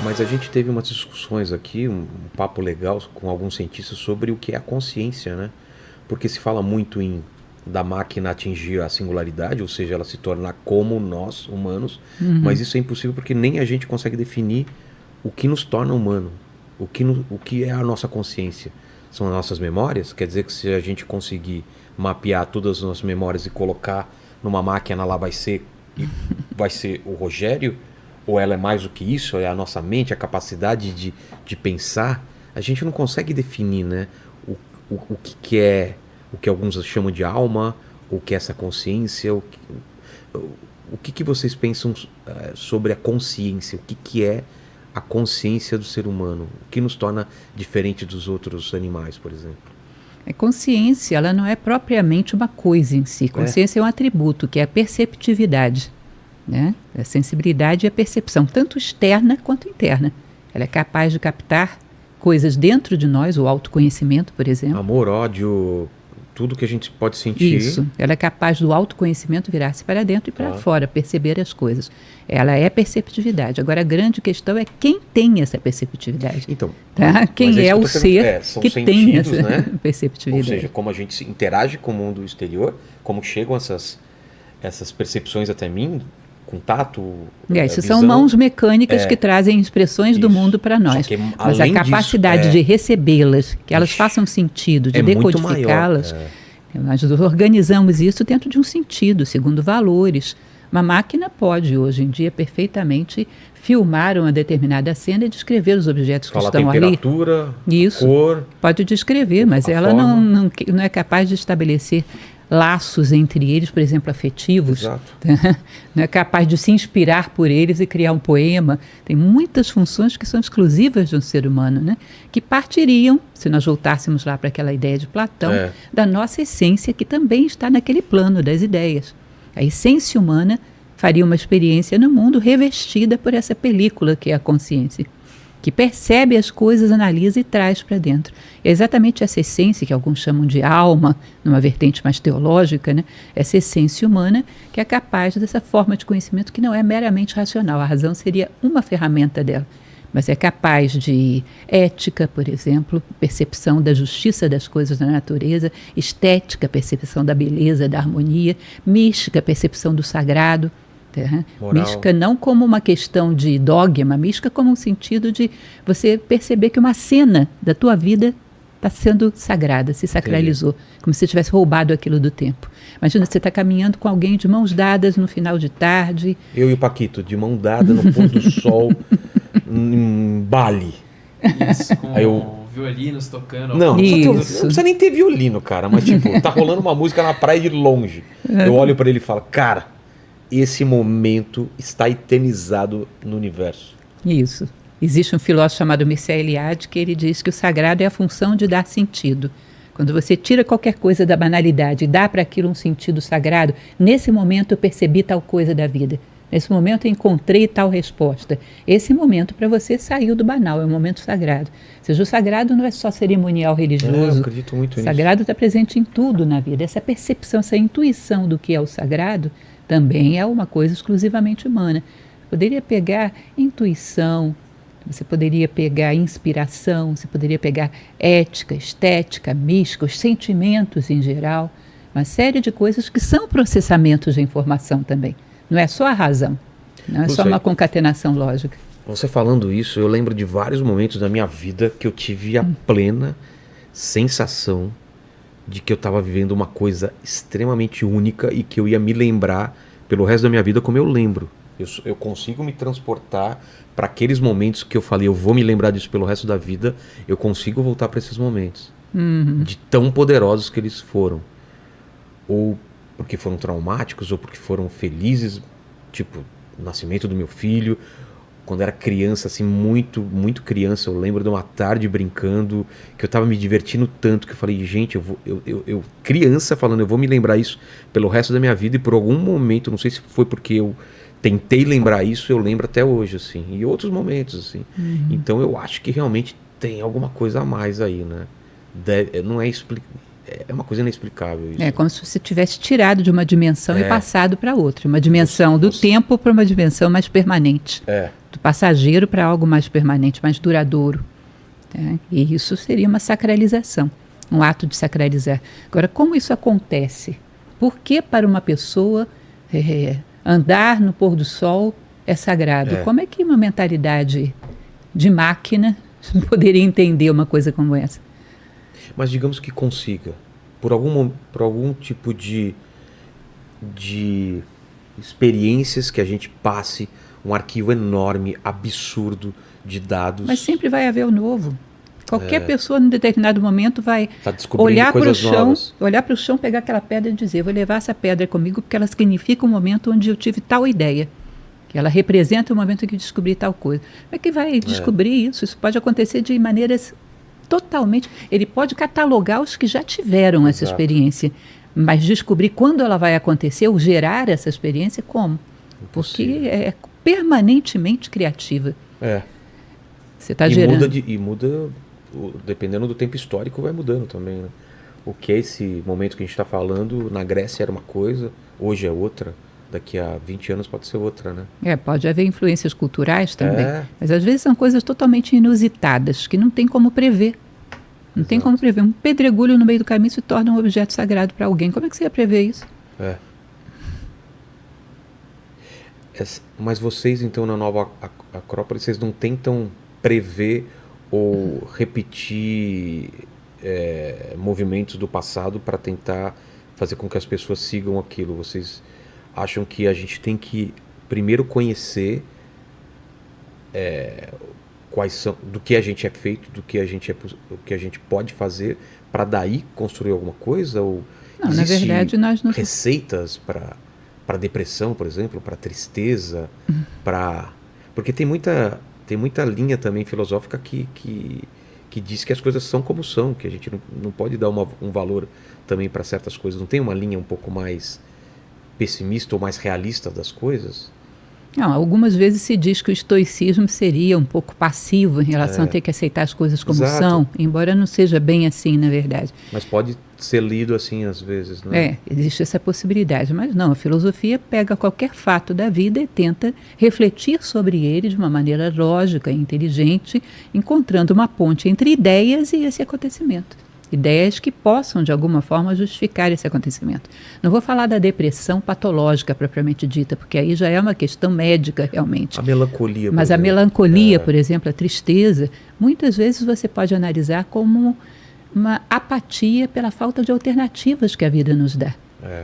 Mas a gente teve umas discussões aqui, um papo legal com alguns cientistas sobre o que é a consciência, né? Porque se fala muito em da máquina atingir a singularidade, ou seja, ela se tornar como nós, humanos, mas isso é impossível porque nem a gente consegue definir o que nos torna humano, o que é a nossa consciência. São as nossas memórias? Quer dizer que se a gente conseguir mapear todas as nossas memórias e colocar numa máquina lá vai ser o Rogério? Ou ela é mais do que isso? É a nossa mente, a capacidade de pensar? A gente não consegue definir, né? O que é o que alguns chamam de alma, o que é essa consciência, o que vocês pensam sobre a consciência? O que é a consciência do ser humano? O que nos torna diferente dos outros animais, por exemplo? A consciência, ela não é propriamente uma coisa em si. Consciência é um atributo, que é a perceptividade, né? A sensibilidade e a percepção, tanto externa quanto interna. Ela é capaz de captar coisas dentro de nós, o autoconhecimento, por exemplo. Amor, ódio, tudo que a gente pode sentir. Isso. Ela é capaz do autoconhecimento virar-se para dentro e para fora, perceber as coisas. Ela é perceptividade. Agora, a grande questão é quem tem essa perceptividade. Então, tá? Quem é o ser que tem essa, né? perceptividade. Ou seja, como a gente interage com o mundo exterior, como chegam essas percepções até mim, contato, isso são mãos mecânicas que trazem expressões do mundo para nós. Que, mas a capacidade de recebê-las, que elas façam sentido, de decodificá-las, nós organizamos isso dentro de um sentido, segundo valores. Uma máquina pode, hoje em dia, perfeitamente filmar uma determinada cena e descrever os objetos que estão ali. Temperatura, isso, cor. Pode descrever, mas ela não é capaz de estabelecer laços entre eles, por exemplo, afetivos. Exato. Não é capaz de se inspirar por eles e criar um poema. Tem muitas funções que são exclusivas de um ser humano, né? Que partiriam, se nós voltássemos lá para aquela ideia de Platão, da nossa essência, que também está naquele plano das ideias. A essência humana faria uma experiência no mundo revestida por essa película que é a consciência, que percebe as coisas, analisa e traz para dentro. É exatamente essa essência que alguns chamam de alma, numa vertente mais teológica, né? Essa essência humana que é capaz dessa forma de conhecimento que não é meramente racional. A razão seria uma ferramenta dela, mas é capaz de ética, por exemplo, percepção da justiça das coisas da natureza, estética, percepção da beleza, da harmonia, mística, percepção do sagrado. Mística não como uma questão de dogma, mística como um sentido de você perceber que uma cena da tua vida está sendo sagrada, se sacralizou, como se você tivesse roubado aquilo do tempo. Imagina, você está caminhando com alguém de mãos dadas no final de tarde. Eu e o Paquito, de mão dada no pôr do sol, em Bali. Isso, com violinos tocando. Não precisa nem ter violino, cara, mas tipo, tá rolando uma música na praia de longe. Eu olho para ele e falo, cara, esse momento está eternizado no universo. Isso. Existe um filósofo chamado Mircea Eliade que ele diz que o sagrado é a função de dar sentido. Quando você tira qualquer coisa da banalidade e dá para aquilo um sentido sagrado, nesse momento eu percebi tal coisa da vida. Nesse momento eu encontrei tal resposta. Esse momento para você saiu do banal, é um momento sagrado. Ou seja, o sagrado não é só cerimonial religioso. Eu acredito muito nisso. O sagrado está presente em tudo na vida. Essa percepção, essa intuição do que é o sagrado também é uma coisa exclusivamente humana. Poderia pegar intuição, você poderia pegar inspiração, você poderia pegar ética, estética, mística, os sentimentos em geral, uma série de coisas que são processamentos de informação também. Não é só a razão, não é só uma concatenação lógica. Você falando isso, eu lembro de vários momentos da minha vida que eu tive a plena sensação de que eu estava vivendo uma coisa extremamente única e que eu ia me lembrar pelo resto da minha vida como eu lembro. Eu consigo me transportar para aqueles momentos que eu falei, eu vou me lembrar disso pelo resto da vida, eu consigo voltar para esses momentos. De tão poderosos que eles foram. Ou porque foram traumáticos, ou porque foram felizes, tipo, o nascimento do meu filho. Quando era criança, assim, muito, muito criança, eu lembro de uma tarde brincando, que eu tava me divertindo tanto, que eu falei, gente, eu criança falando, eu vou me lembrar isso pelo resto da minha vida, e por algum momento, não sei se foi porque eu tentei lembrar isso, eu lembro até hoje, assim, e outros momentos, assim. Então eu acho que realmente tem alguma coisa a mais aí, né? Não é é uma coisa inexplicável isso. É como se você tivesse tirado de uma dimensão e passado para outra. Uma dimensão do tempo para uma dimensão mais permanente. do passageiro para algo mais permanente, mais duradouro. Tá? E isso seria uma sacralização, um ato de sacralizar. Agora, como isso acontece? Por que para uma pessoa andar no pôr do sol é sagrado? Como é que uma mentalidade de máquina poderia entender uma coisa como essa? Mas digamos que consiga, por algum tipo de experiências que a gente passe um arquivo enorme, absurdo de dados. Mas sempre vai haver o novo. Qualquer pessoa, num determinado momento, vai olhar para o chão, pegar aquela pedra e dizer, vou levar essa pedra comigo porque ela significa um momento onde eu tive tal ideia. Que ela representa o momento em que eu descobri tal coisa. Como é que vai descobrir isso? Isso pode acontecer de maneiras totalmente... Ele pode catalogar os que já tiveram essa experiência, mas descobrir quando ela vai acontecer ou gerar essa experiência, como? Impossível. Porque é permanentemente criativa. Você está gerando... Muda, dependendo do tempo histórico, vai mudando também, né? O que é esse momento que a gente está falando, na Grécia era uma coisa, hoje é outra. Daqui a 20 anos pode ser outra, né? Pode haver influências culturais também. Mas às vezes são coisas totalmente inusitadas, que não tem como prever. Não tem como prever. Um pedregulho no meio do caminho se torna um objeto sagrado para alguém. Como é que você ia prever isso? Mas vocês, então, na nova Acrópole, vocês não tentam prever ou repetir movimentos do passado para tentar fazer com que as pessoas sigam aquilo? Vocês acham que a gente tem que primeiro conhecer quais são, do que a gente é feito, do que a gente pode fazer, para daí construir alguma coisa? Ou não, na verdade, nós não... receitas para depressão, por exemplo, para tristeza, porque tem muita linha também filosófica que diz que as coisas são como são, que a gente não pode dar um valor também para certas coisas. Não tem uma linha um pouco mais pessimista ou mais realista das coisas? Não, algumas vezes se diz que o estoicismo seria um pouco passivo em relação a ter que aceitar as coisas como são, embora não seja bem assim, na verdade. Mas pode ser lido assim às vezes, né? Existe essa possibilidade, mas não, a filosofia pega qualquer fato da vida e tenta refletir sobre ele de uma maneira lógica e inteligente, encontrando uma ponte entre ideias e esse acontecimento. Ideias que possam, de alguma forma, justificar esse acontecimento. Não vou falar da depressão patológica, propriamente dita, porque aí já é uma questão médica, realmente. A melancolia, Mas a melancolia, por exemplo, a tristeza, muitas vezes você pode analisar como uma apatia pela falta de alternativas que a vida nos dá.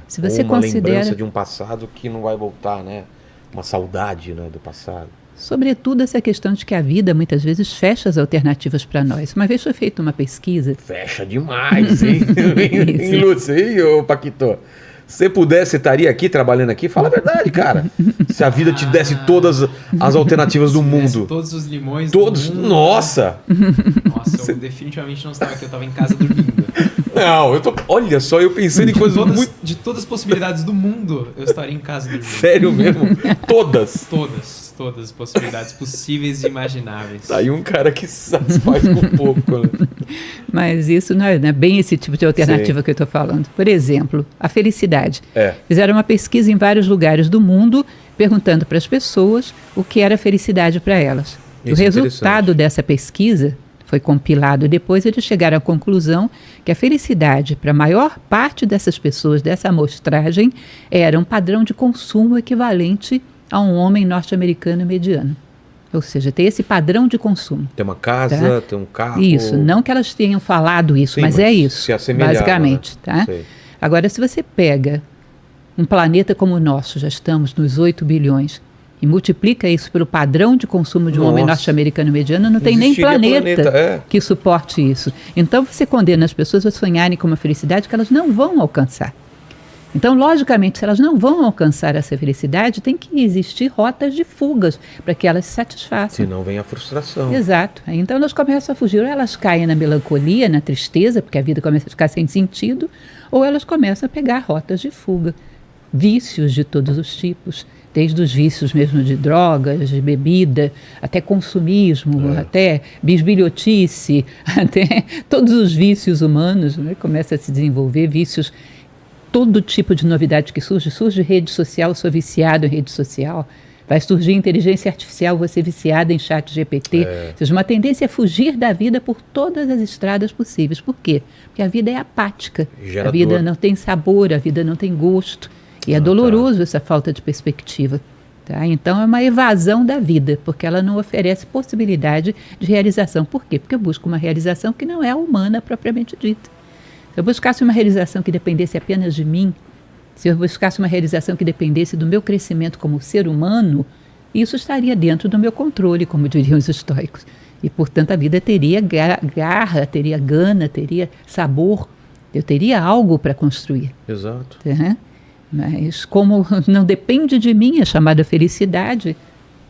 Se você ou uma considera... lembrança de um passado que não vai voltar, né? Uma saudade, né, do passado. Sobretudo essa questão de que a vida muitas vezes fecha as alternativas para nós. Uma vez foi feita uma pesquisa... Fecha demais, hein? Hein, Lúcia? E ô Paquito? Se você pudesse, você estaria aqui, trabalhando aqui? Fala a verdade, cara. Se a vida te desse todas as alternativas do mundo. Todos os limões todos do mundo. Nossa! Nossa, eu definitivamente não estava aqui. Eu estava em casa dormindo. Não, olha só, eu pensei em coisas muito... De todas as possibilidades do mundo, eu estaria em casa dormindo. Sério mesmo? Todas? Todas as possibilidades possíveis e imagináveis. Tá aí um cara que satisfaz com pouco, né? Mas isso não é bem esse tipo de alternativa que eu estou falando. Por exemplo, a felicidade. Fizeram uma pesquisa em vários lugares do mundo, perguntando para as pessoas o que era felicidade para elas. O resultado dessa pesquisa foi compilado e depois eles chegaram à conclusão que a felicidade para a maior parte dessas pessoas, dessa amostragem, era um padrão de consumo equivalente a um homem norte-americano mediano. Ou seja, ter esse padrão de consumo. Ter uma casa, ter um carro... Isso, não que elas tenham falado isso, mas é isso, se assemelhava, basicamente. Né? Tá? Agora, se você pega um planeta como o nosso, já estamos nos 8 bilhões, e multiplica isso pelo padrão de consumo de um homem norte-americano mediano, não tem nem planeta que suporte isso. Então, você condena as pessoas a sonharem com uma felicidade que elas não vão alcançar. Então, logicamente, se elas não vão alcançar essa felicidade, tem que existir rotas de fugas para que elas se satisfaçam. Senão vem a frustração. Exato. Então, elas começam a fugir. Ou elas caem na melancolia, na tristeza, porque a vida começa a ficar sem sentido, ou elas começam a pegar rotas de fuga. Vícios de todos os tipos, desde os vícios mesmo de drogas, de bebida, até consumismo, até bisbilhotice, até todos os vícios humanos, né? Começa a se desenvolver vícios. Todo tipo de novidade que surge rede social, eu sou viciado em rede social. Vai surgir inteligência artificial, você viciada em chat GPT. Ou seja, uma tendência é fugir da vida por todas as estradas possíveis. Por quê? Porque a vida é apática. Gera a vida dor. não tem sabor, a vida não tem gosto. E é doloroso essa falta de perspectiva. Tá? Então é uma evasão da vida, porque ela não oferece possibilidade de realização. Por quê? Porque eu busco uma realização que não é humana propriamente dita. Se eu buscasse uma realização que dependesse apenas de mim, se eu buscasse uma realização que dependesse do meu crescimento como ser humano, isso estaria dentro do meu controle, como diriam os estoicos. E, portanto, a vida teria garra, teria gana, teria sabor. Eu teria algo para construir. Exato. Tá? Mas como não depende de mim a chamada felicidade,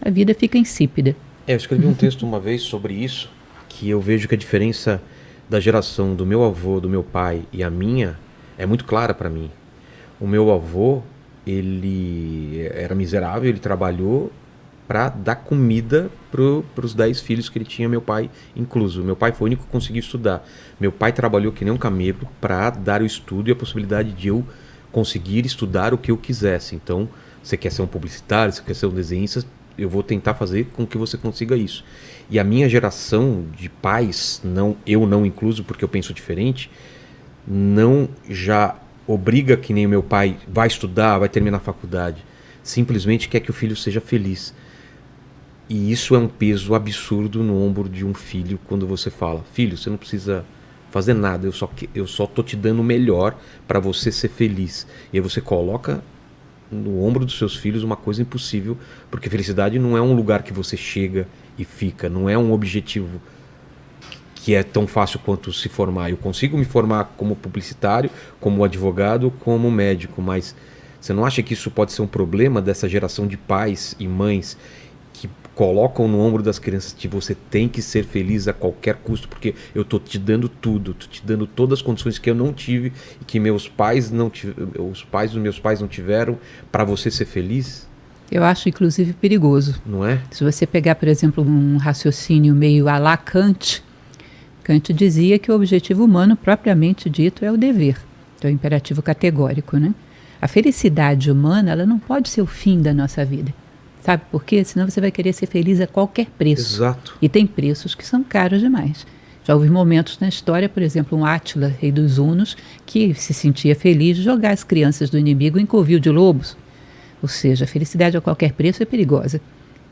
a vida fica insípida. Eu escrevi um texto uma vez sobre isso, que eu vejo que a diferença da geração do meu avô, do meu pai e a minha é muito clara para mim. O meu avô, ele era miserável, ele trabalhou para dar comida para os 10 filhos que ele tinha, meu pai incluso. Meu pai foi o único que conseguiu estudar. Meu pai trabalhou que nem um camelo para dar o estudo e a possibilidade de eu conseguir estudar o que eu quisesse. Então, você quer ser um publicitário, você quer ser um desenhista, eu vou tentar fazer com que você consiga isso. E a minha geração de pais, eu não incluso porque eu penso diferente, não já obriga que nem o meu pai vai estudar, vai terminar a faculdade. Simplesmente quer que o filho seja feliz. E isso é um peso absurdo no ombro de um filho quando você fala: filho, você não precisa fazer nada, eu só tô te dando o melhor para você ser feliz. E aí você coloca no ombro dos seus filhos uma coisa impossível, porque felicidade não é um lugar que você chega e fica, não é um objetivo que é tão fácil quanto se formar. Eu consigo me formar como publicitário, como advogado, como médico, mas você não acha que isso pode ser um problema dessa geração de pais e mães que colocam no ombro das crianças que você tem que ser feliz a qualquer custo, porque eu tô te dando tudo, tô te dando todas as condições que eu não tive e que os pais dos meus pais não tiveram para você ser feliz? Eu acho, inclusive, perigoso. Não é? Se você pegar, por exemplo, um raciocínio meio à la Kant, Kant dizia que o objetivo humano, propriamente dito, é o dever. Então, é o imperativo categórico, né? A felicidade humana, ela não pode ser o fim da nossa vida. Sabe por quê? Senão você vai querer ser feliz a qualquer preço. Exato. E tem preços que são caros demais. Já houve momentos na história, por exemplo, um Átila, rei dos Hunos, que se sentia feliz de jogar as crianças do inimigo em covil de lobos. Ou seja, a felicidade a qualquer preço é perigosa.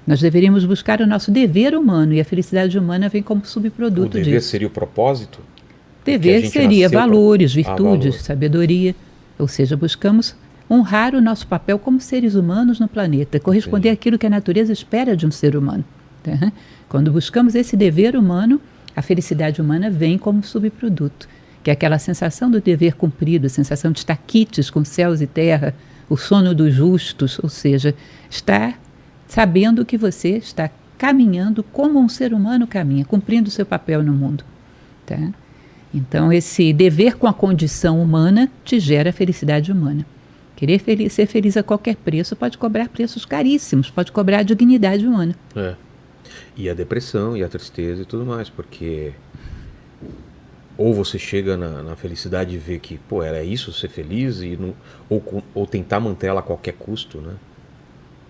Nós deveríamos buscar o nosso dever humano, e a felicidade humana vem como subproduto disso. O dever seria o propósito? Dever seria valores, virtudes, valor. Sabedoria. Ou seja, buscamos honrar o nosso papel como seres humanos no planeta, corresponder àquilo que a natureza espera de um ser humano. Tá? Quando buscamos esse dever humano, a felicidade humana vem como subproduto, que é aquela sensação do dever cumprido, a sensação de estar quites com céus e terra, o sono dos justos, ou seja, estar sabendo que você está caminhando como um ser humano caminha, cumprindo o seu papel no mundo. Tá? Então, esse dever com a condição humana te gera felicidade humana. Querer ser feliz a qualquer preço pode cobrar preços caríssimos, pode cobrar a dignidade humana. É. E a depressão, e a tristeza e tudo mais, porque ou você chega na felicidade e vê que, pô, era isso, ser feliz, e não, ou tentar manter ela a qualquer custo, né?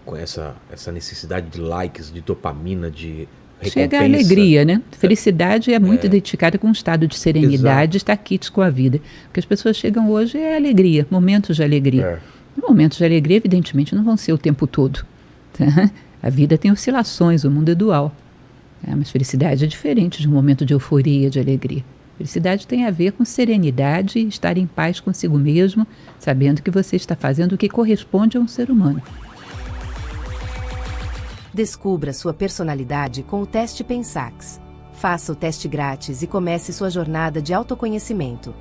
Com essa necessidade de likes, de dopamina, de recompensa. Chega a alegria, né? Felicidade é muito identificada com um estado de serenidade, estar quites com a vida. O que as pessoas chegam hoje é alegria, momentos de alegria. Momentos de alegria, evidentemente, não vão ser o tempo todo. Tá? A vida tem oscilações, o mundo é dual. Mas felicidade é diferente de um momento de euforia, de alegria. Felicidade tem a ver com serenidade, estar em paz consigo mesmo, sabendo que você está fazendo o que corresponde a um ser humano. Descubra sua personalidade com o teste Pensax. Faça o teste grátis e comece sua jornada de autoconhecimento.